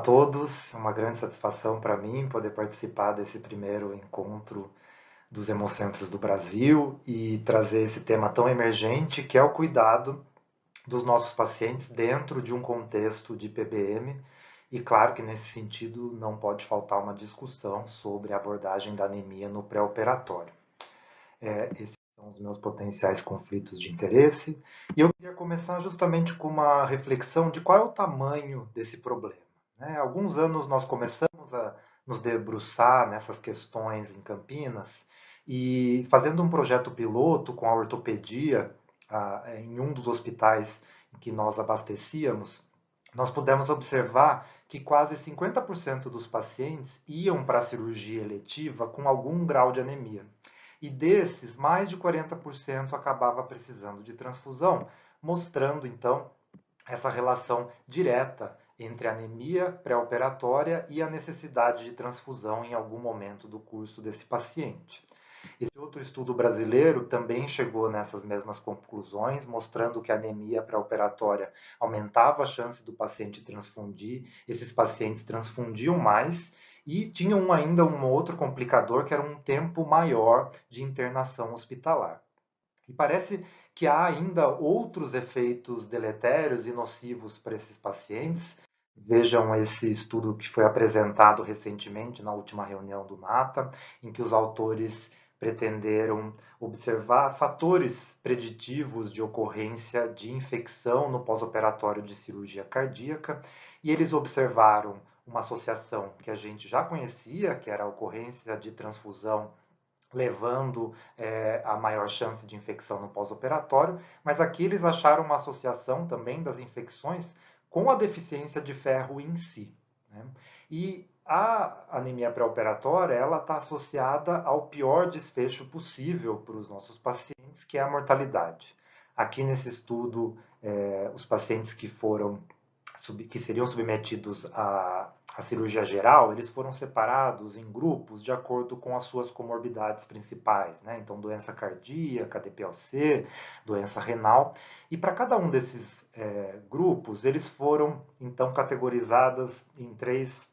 todos, é uma grande satisfação para mim poder participar desse primeiro encontro dos Hemocentros do Brasil e trazer esse tema tão emergente que é o cuidado dos nossos pacientes dentro de um contexto de PBM. E claro que nesse sentido não pode faltar uma discussão sobre a abordagem da anemia no pré-operatório. Esses são os meus potenciais conflitos de interesse. E eu queria começar justamente com uma reflexão de qual é o tamanho desse problema. Há alguns anos nós começamos a nos debruçar nessas questões em Campinas e fazendo um projeto piloto com a ortopedia em um dos hospitais em que nós abastecíamos, nós pudemos observar que quase 50% dos pacientes iam para a cirurgia eletiva com algum grau de anemia. E desses, mais de 40% acabava precisando de transfusão, mostrando então essa relação direta entre a anemia pré-operatória e a necessidade de transfusão em algum momento do curso desse paciente. Esse outro estudo brasileiro também chegou nessas mesmas conclusões, mostrando que a anemia pré-operatória aumentava a chance do paciente transfundir, esses pacientes transfundiam mais e tinham ainda um outro complicador, que era um tempo maior de internação hospitalar. E parece que há ainda outros efeitos deletérios e nocivos para esses pacientes. Vejam esse estudo que foi apresentado recentemente na última reunião do NATA, em que os autores pretenderam observar fatores preditivos de ocorrência de infecção no pós-operatório de cirurgia cardíaca, e eles observaram uma associação que a gente já conhecia, que era a ocorrência de transfusão levando a maior chance de infecção no pós-operatório, mas aqui eles acharam uma associação também das infecções com a deficiência de ferro em si. E a anemia pré-operatória, ela está associada ao pior desfecho possível para os nossos pacientes, que é a mortalidade. Aqui nesse estudo, os pacientes que seriam submetidos à cirurgia geral, eles foram separados em grupos de acordo com as suas comorbidades principais, Então, doença cardíaca, DPLC, doença renal. E para cada um desses grupos, eles foram, então, categorizados em três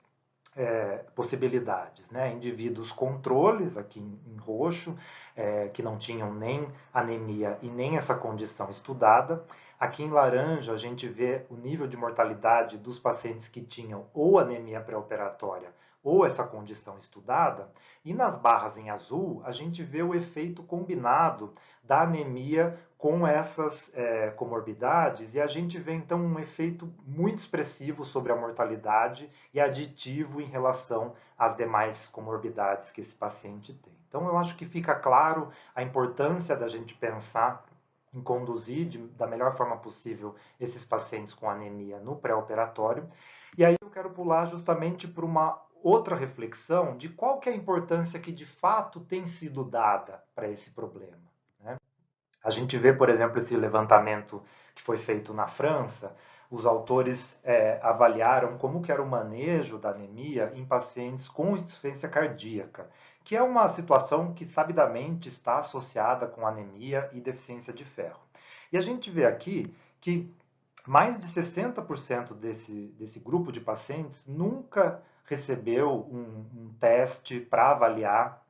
possibilidades, Indivíduos controles, aqui em roxo, que não tinham nem anemia e nem essa condição estudada. Aqui em laranja, a gente vê o nível de mortalidade dos pacientes que tinham ou anemia pré-operatória ou essa condição estudada. E nas barras em azul, a gente vê o efeito combinado da anemia com essas comorbidades, e a gente vê então um efeito muito expressivo sobre a mortalidade e aditivo em relação às demais comorbidades que esse paciente tem. Então, eu acho que fica claro a importância da gente pensar em conduzir da melhor forma possível esses pacientes com anemia no pré-operatório. E aí eu quero pular justamente para uma outra reflexão de qual que é a importância que de fato tem sido dada para esse problema. A gente vê, por exemplo, esse levantamento que foi feito na França. Os autores avaliaram como que era o manejo da anemia em pacientes com insuficiência cardíaca, que é uma situação que sabidamente está associada com anemia e deficiência de ferro. E a gente vê aqui que mais de 60% desse grupo de pacientes nunca recebeu um teste para avaliar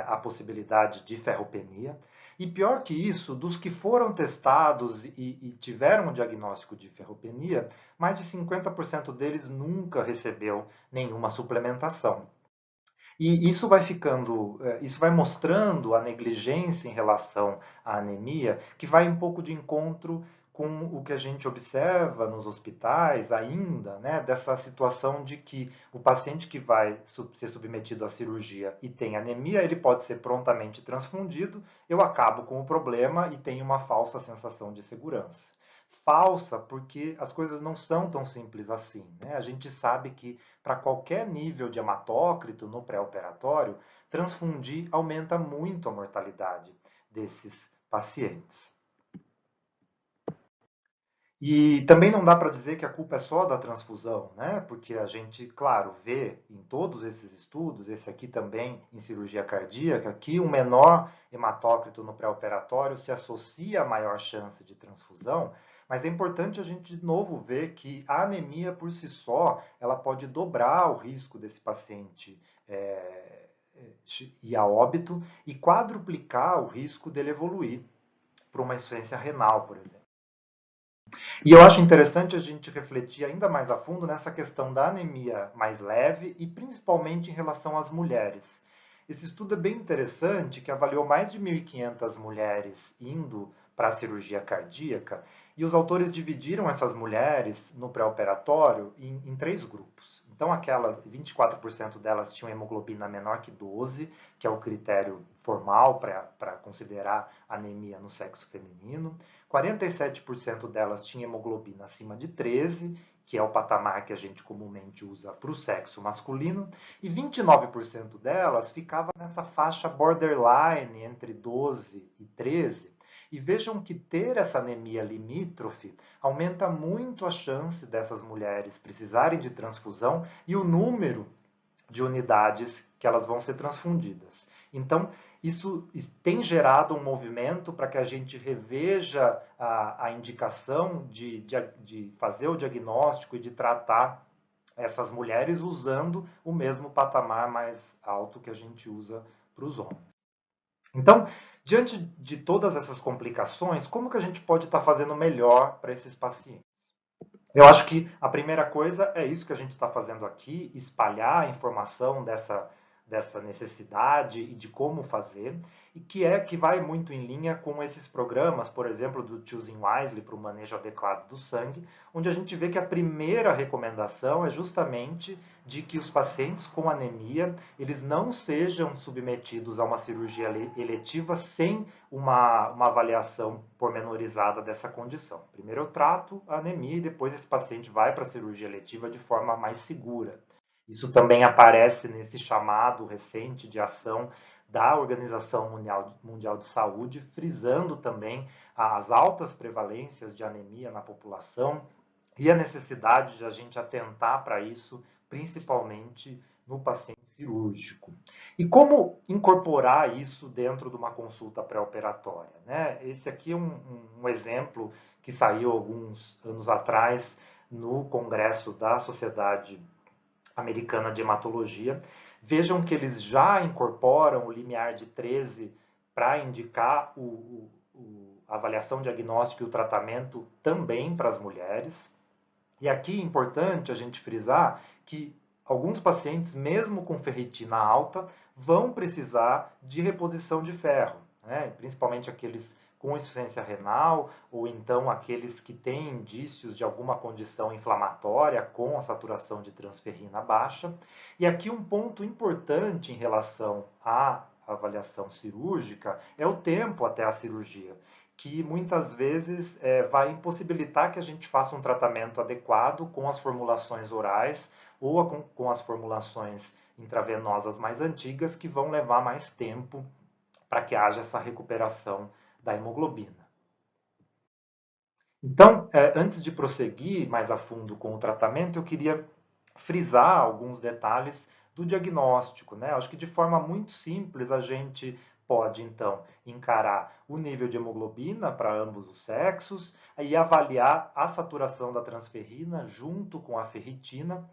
a possibilidade de ferropenia. E pior que isso, dos que foram testados e tiveram um diagnóstico de ferropenia, mais de 50% deles nunca recebeu nenhuma suplementação. E isso isso vai mostrando a negligência em relação à anemia, que vai um pouco de encontro com o que a gente observa nos hospitais ainda, dessa situação de que o paciente que vai ser submetido à cirurgia e tem anemia, ele pode ser prontamente transfundido, eu acabo com o problema e tenho uma falsa sensação de segurança. Falsa porque as coisas não são tão simples assim. A gente sabe que para qualquer nível de hematócrito no pré-operatório, transfundir aumenta muito a mortalidade desses pacientes. E também não dá para dizer que a culpa é só da transfusão, Porque a gente, claro, vê em todos esses estudos, esse aqui também em cirurgia cardíaca, que um menor hematócrito no pré-operatório se associa a maior chance de transfusão, Mas é importante a gente, de novo, ver que a anemia por si só, ela pode dobrar o risco desse paciente ir a óbito e quadruplicar o risco dele evoluir para uma insuficiência renal, por exemplo. E eu acho interessante a gente refletir ainda mais a fundo nessa questão da anemia mais leve e principalmente em relação às mulheres. Esse estudo é bem interessante, que avaliou mais de 1.500 mulheres indo para a cirurgia cardíaca, e os autores dividiram essas mulheres no pré-operatório em três grupos. Então, aquelas 24% delas tinham hemoglobina menor que 12, que é o critério formal para considerar anemia no sexo feminino. 47% delas tinham hemoglobina acima de 13, que é o patamar que a gente comumente usa para o sexo masculino, e 29% delas ficava nessa faixa borderline entre 12 e 13. E vejam que ter essa anemia limítrofe aumenta muito a chance dessas mulheres precisarem de transfusão e o número de unidades que elas vão ser transfundidas. Então, isso tem gerado um movimento para que a gente reveja a indicação de fazer o diagnóstico e de tratar essas mulheres usando o mesmo patamar mais alto que a gente usa para os homens. Então, diante de todas essas complicações, como que a gente pode estar fazendo melhor para esses pacientes? Eu acho que a primeira coisa é isso que a gente está fazendo aqui, espalhar a informação dessa necessidade e de como fazer, e que vai muito em linha com esses programas, por exemplo, do Choosing Wisely para o manejo adequado do sangue, onde a gente vê que a primeira recomendação é justamente de que os pacientes com anemia, eles não sejam submetidos a uma cirurgia eletiva sem uma avaliação pormenorizada dessa condição. Primeiro eu trato a anemia e depois esse paciente vai para a cirurgia eletiva de forma mais segura. Isso também aparece nesse chamado recente de ação da Organização Mundial de Saúde, frisando também as altas prevalências de anemia na população e a necessidade de a gente atentar para isso, principalmente no paciente cirúrgico. E como incorporar isso dentro de uma consulta pré-operatória, né? Esse aqui é um exemplo que saiu alguns anos atrás no Congresso da Sociedade Americana de Hematologia. Vejam que eles já incorporam o limiar de 13 para indicar a avaliação diagnóstica e o tratamento também para as mulheres. E aqui é importante a gente frisar que alguns pacientes, mesmo com ferritina alta, vão precisar de reposição de ferro, né? Principalmente aqueles com insuficiência renal ou então aqueles que têm indícios de alguma condição inflamatória com a saturação de transferrina baixa. E aqui um ponto importante em relação à avaliação cirúrgica é o tempo até a cirurgia, que muitas vezes vai impossibilitar que a gente faça um tratamento adequado com as formulações orais ou com as formulações intravenosas mais antigas, que vão levar mais tempo para que haja essa recuperação da hemoglobina. Então, antes de prosseguir mais a fundo com o tratamento, eu queria frisar alguns detalhes do diagnóstico, né? Acho que de forma muito simples a gente pode então encarar o nível de hemoglobina para ambos os sexos e avaliar a saturação da transferrina junto com a ferritina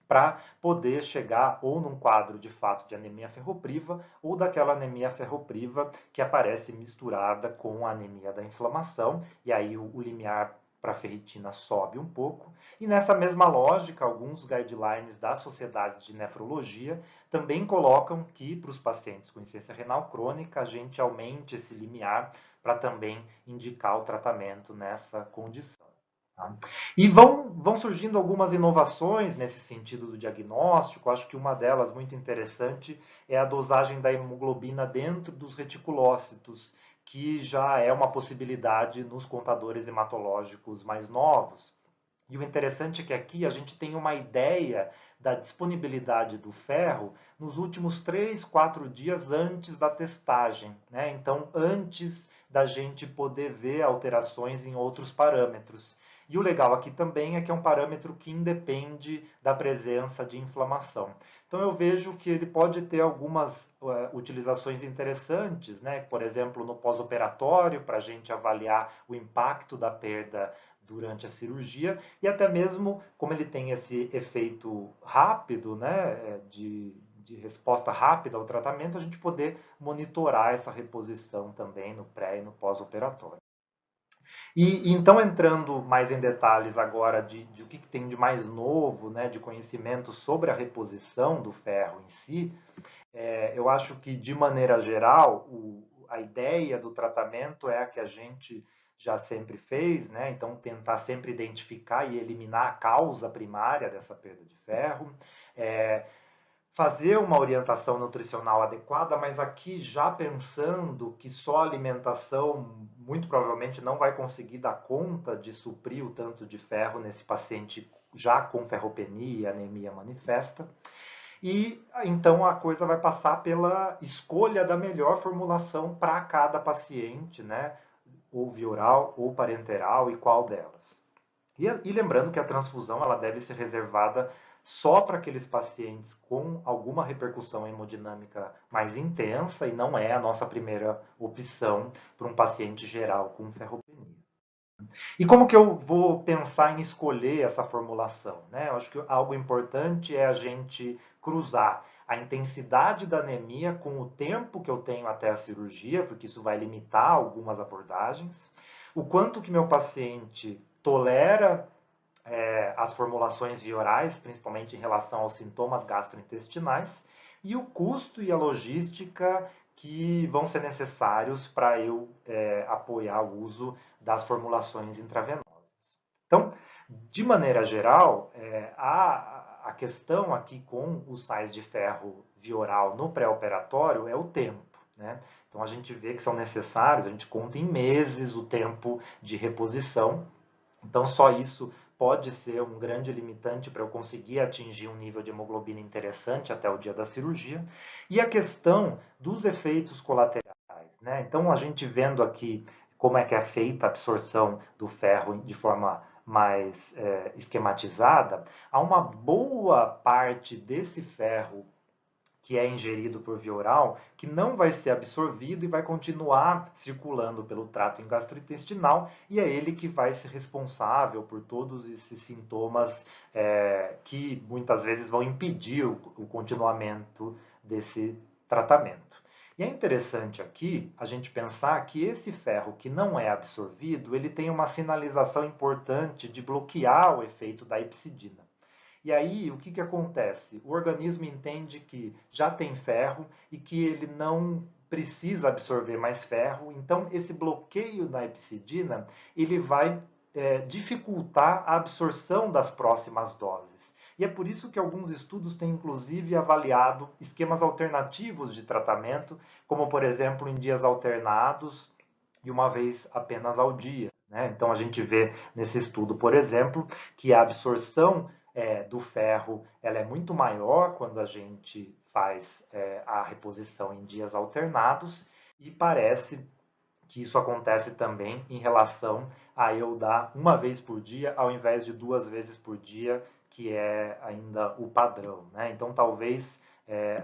para poder chegar ou num quadro de fato de anemia ferropriva ou daquela anemia ferropriva que aparece misturada com a anemia da inflamação, e aí o limiar para ferritina sobe um pouco. E nessa mesma lógica, alguns guidelines das sociedades de nefrologia também colocam que para os pacientes com insuficiência renal crônica a gente aumente esse limiar para também indicar o tratamento nessa condição. Tá? E vão surgindo algumas inovações nesse sentido do diagnóstico. Acho que uma delas muito interessante é a dosagem da hemoglobina dentro dos reticulócitos, que já é uma possibilidade nos contadores hematológicos mais novos. E o interessante é que aqui a gente tem uma ideia da disponibilidade do ferro nos últimos 3, 4 dias antes da testagem, né? Então, antes da gente poder ver alterações em outros parâmetros. E o legal aqui também é que é um parâmetro que independe da presença de inflamação. Então eu vejo que ele pode ter algumas utilizações interessantes, né? Por exemplo, no pós-operatório, para a gente avaliar o impacto da perda durante a cirurgia, e até mesmo como ele tem esse efeito rápido, né, de resposta rápida ao tratamento, a gente poder monitorar essa reposição também no pré e no pós-operatório. E então, entrando mais em detalhes agora de o que tem de mais novo, né, de conhecimento sobre a reposição do ferro em si, eu acho que, de maneira geral, a ideia do tratamento é a que a gente já sempre fez, né? Então, tentar sempre identificar e eliminar a causa primária dessa perda de ferro, fazer uma orientação nutricional adequada, mas aqui já pensando que só a alimentação muito provavelmente não vai conseguir dar conta de suprir o tanto de ferro nesse paciente já com ferropenia e anemia manifesta. E então a coisa vai passar pela escolha da melhor formulação para cada paciente, né? Ou via oral ou parenteral, e qual delas. E lembrando que a transfusão ela deve ser reservada só para aqueles pacientes com alguma repercussão hemodinâmica mais intensa, e não é a nossa primeira opção para um paciente geral com ferropenia. E como que eu vou pensar em escolher essa formulação, né? Eu acho que algo importante é a gente cruzar a intensidade da anemia com o tempo que eu tenho até a cirurgia, porque isso vai limitar algumas abordagens, o quanto que meu paciente tolera as formulações via orais, principalmente em relação aos sintomas gastrointestinais, e o custo e a logística que vão ser necessários para eu apoiar o uso das formulações intravenosas. Então, de maneira geral, a questão aqui com os sais de ferro via oral no pré-operatório é o tempo, né? Então, a gente vê que são necessários, a gente conta em meses o tempo de reposição. Então, só isso pode ser um grande limitante para eu conseguir atingir um nível de hemoglobina interessante até o dia da cirurgia. E a questão dos efeitos colaterais, né? Então, a gente vendo aqui como é que é feita a absorção do ferro de forma mais esquematizada, há uma boa parte desse ferro que é ingerido por via oral, que não vai ser absorvido e vai continuar circulando pelo trato gastrointestinal, e é ele que vai ser responsável por todos esses sintomas que muitas vezes vão impedir o continuamento desse tratamento. E é interessante aqui a gente pensar que esse ferro que não é absorvido, ele tem uma sinalização importante de bloquear o efeito da epsidina. E aí, o que, que acontece? O organismo entende que já tem ferro e que ele não precisa absorver mais ferro, então esse bloqueio na epsidina ele vai dificultar a absorção das próximas doses. E é por isso que alguns estudos têm inclusive avaliado esquemas alternativos de tratamento, como por exemplo em dias alternados e uma vez apenas ao dia, né? Então a gente vê nesse estudo, por exemplo, que a absorção do ferro ela é muito maior quando a gente faz a reposição em dias alternados, e parece que isso acontece também em relação a eu dar uma vez por dia ao invés de 2 vezes por dia, que é ainda o padrão, né? Então talvez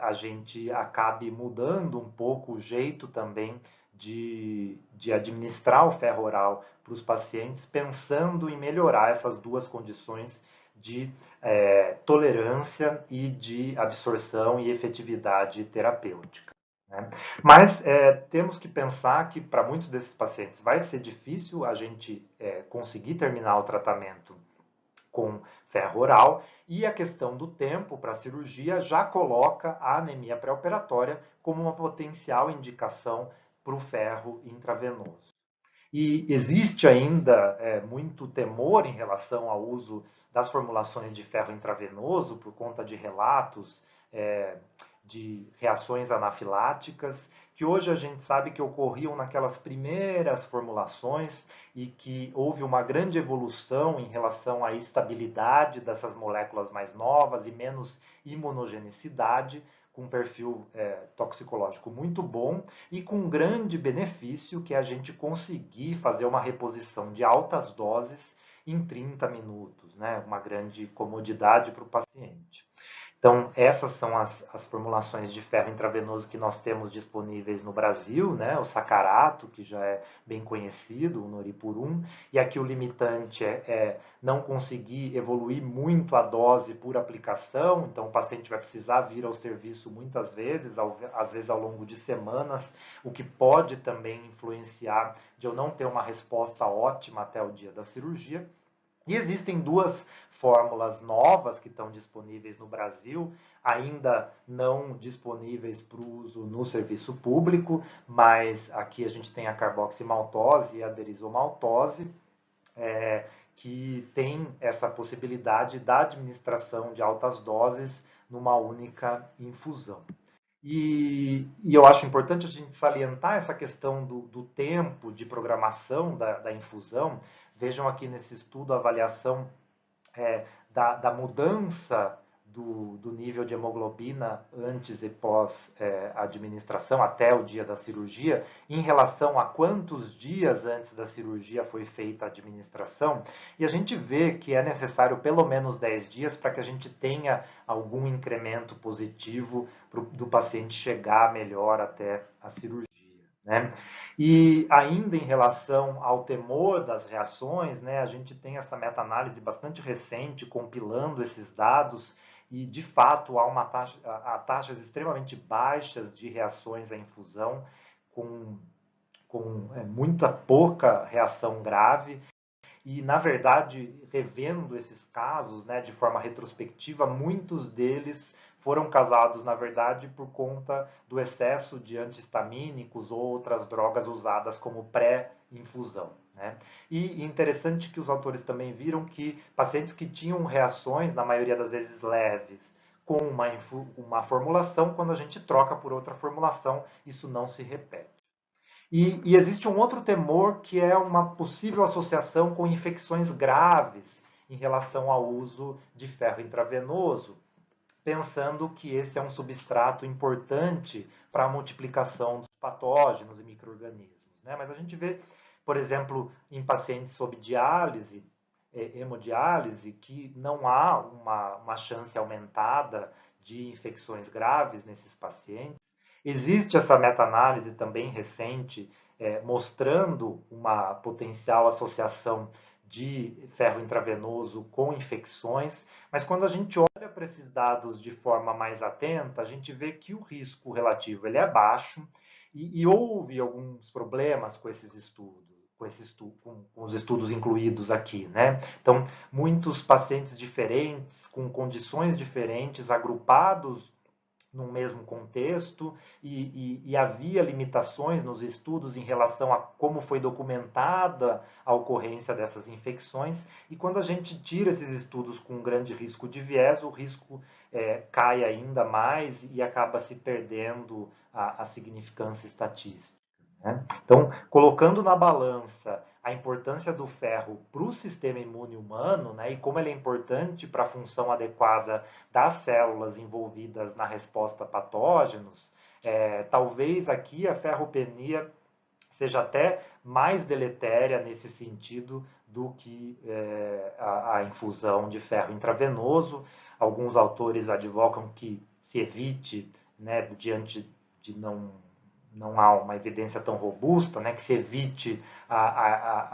a gente acabe mudando um pouco o jeito também de administrar o ferro oral para os pacientes, pensando em melhorar essas duas condições de tolerância e de absorção e efetividade terapêutica, né? Mas temos que pensar que para muitos desses pacientes vai ser difícil a gente conseguir terminar o tratamento com ferro oral, e a questão do tempo para a cirurgia já coloca a anemia pré-operatória como uma potencial indicação para o ferro intravenoso. E existe ainda muito temor em relação ao uso das formulações de ferro intravenoso por conta de relatos de reações anafiláticas, que hoje a gente sabe que ocorriam naquelas primeiras formulações e que houve uma grande evolução em relação à estabilidade dessas moléculas mais novas e menos imunogenicidade, com um perfil toxicológico muito bom e com um grande benefício, que é a gente conseguir fazer uma reposição de altas doses em 30 minutos, né? Uma grande comodidade para o paciente. Então, essas são as formulações de ferro intravenoso que nós temos disponíveis no Brasil, né? O Sacarato, que já é bem conhecido, o Noripurum, e aqui o limitante é não conseguir evoluir muito a dose por aplicação, então o paciente vai precisar vir ao serviço muitas vezes, às vezes ao longo de semanas, o que pode também influenciar de eu não ter uma resposta ótima até o dia da cirurgia. E existem duas fórmulas novas que estão disponíveis no Brasil, ainda não disponíveis para o uso no serviço público, mas aqui a gente tem a carboximaltose e a derisomaltose, que tem essa possibilidade da administração de altas doses numa única infusão. E eu acho importante a gente salientar essa questão do tempo de programação da infusão. Vejam aqui nesse estudo a avaliação da mudança do nível de hemoglobina antes e pós administração, até o dia da cirurgia, em relação a quantos dias antes da cirurgia foi feita a administração, e a gente vê que é necessário pelo menos 10 dias para que a gente tenha algum incremento positivo do paciente chegar melhor até a cirurgia. Né? E ainda em relação ao temor das reações, né, a gente tem essa meta-análise bastante recente compilando esses dados e, de fato, há taxas extremamente baixas de reações à infusão, com muita pouca reação grave. E, na verdade, revendo esses casos, né, de forma retrospectiva, muitos deles foram causados, na verdade, por conta do excesso de antihistamínicos ou outras drogas usadas como pré-infusão. Né? E interessante que os autores também viram que pacientes que tinham reações, na maioria das vezes leves, com uma formulação, quando a gente troca por outra formulação, isso não se repete. E existe um outro temor que é uma possível associação com infecções graves em relação ao uso de ferro intravenoso, pensando que esse é um substrato importante para a multiplicação dos patógenos e micro-organismos. Né? Mas a gente vê, por exemplo, em pacientes sob diálise, hemodiálise, que não há uma chance aumentada de infecções graves nesses pacientes. Existe essa meta-análise também recente, mostrando uma potencial associação de ferro intravenoso com infecções, mas quando a gente olha para esses dados de forma mais atenta, a gente vê que o risco relativo ele é baixo e houve alguns problemas com esses estudos. Com os estudos incluídos aqui, né? Então, muitos pacientes diferentes, com condições diferentes, agrupados num mesmo contexto e havia limitações nos estudos em relação a como foi documentada a ocorrência dessas infecções e quando a gente tira esses estudos com um grande risco de viés, o risco cai ainda mais e acaba se perdendo a significância estatística. Né? Então, colocando na balança a importância do ferro para o sistema imune humano, né, e como ele é importante para a função adequada das células envolvidas na resposta a patógenos, talvez aqui a ferropenia seja até mais deletéria nesse sentido do que a infusão de ferro intravenoso. Alguns autores advocam que se evite, né, diante de não há uma evidência tão robusta, né, que se evite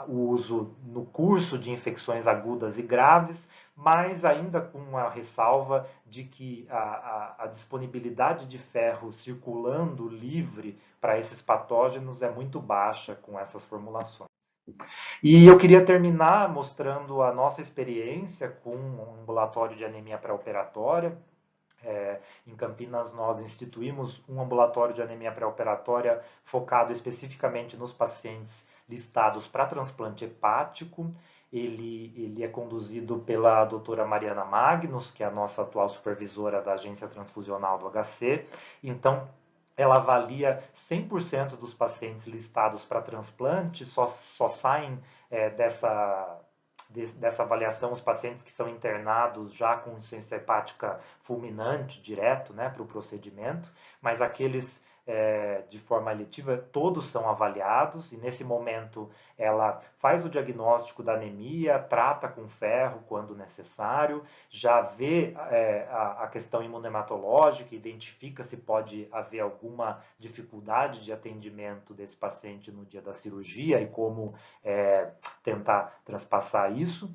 o uso no curso de infecções agudas e graves, mas ainda com uma ressalva de que a disponibilidade de ferro circulando livre para esses patógenos é muito baixa com essas formulações. E eu queria terminar mostrando a nossa experiência com um ambulatório de anemia pré-operatória. Em Campinas, nós instituímos um ambulatório de anemia pré-operatória focado especificamente nos pacientes listados para transplante hepático. Ele é conduzido pela doutora Mariana Magnus, que é a nossa atual supervisora da Agência Transfusional do HC. Então, ela avalia 100% dos pacientes listados para transplante, só saem dessa avaliação os pacientes que são internados já com insuficiência hepática fulminante direto, né, para o procedimento, mas aqueles de forma eletiva, todos são avaliados e nesse momento ela faz o diagnóstico da anemia, trata com ferro quando necessário, já vê a questão imunohematológica, identifica se pode haver alguma dificuldade de atendimento desse paciente no dia da cirurgia e como tentar transpassar isso,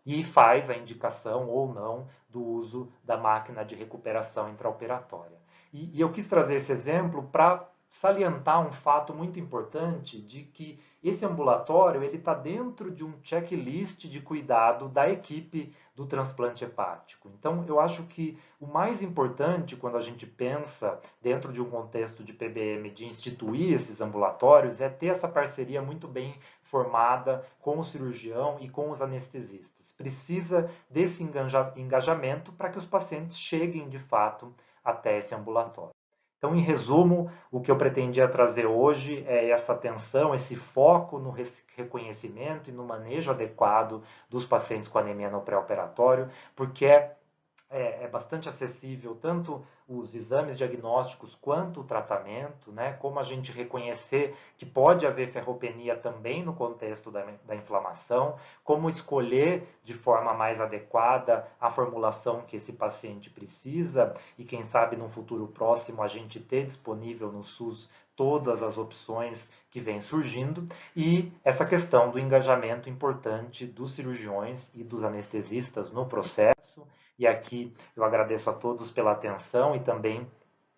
e faz a indicação ou não do uso da máquina de recuperação intraoperatória. E eu quis trazer esse exemplo para salientar um fato muito importante de que esse ambulatório ele está dentro de um checklist de cuidado da equipe do transplante hepático. Então, eu acho que o mais importante quando a gente pensa dentro de um contexto de PBM de instituir esses ambulatórios é ter essa parceria muito bem formada com o cirurgião e com os anestesistas. Precisa desse engajamento para que os pacientes cheguem de fato até esse ambulatório. Então, em resumo, o que eu pretendia trazer hoje é essa atenção, esse foco no reconhecimento e no manejo adequado dos pacientes com anemia no pré-operatório, porque é bastante acessível tanto os exames diagnósticos quanto o tratamento, né? Como a gente reconhecer que pode haver ferropenia também no contexto da inflamação, como escolher de forma mais adequada a formulação que esse paciente precisa e quem sabe num futuro próximo a gente ter disponível no SUS todas as opções que vêm surgindo e essa questão do engajamento importante dos cirurgiões e dos anestesistas no processo. E aqui eu agradeço a todos pela atenção e também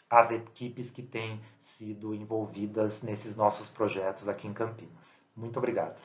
às equipes que têm sido envolvidas nesses nossos projetos aqui em Campinas. Muito obrigado.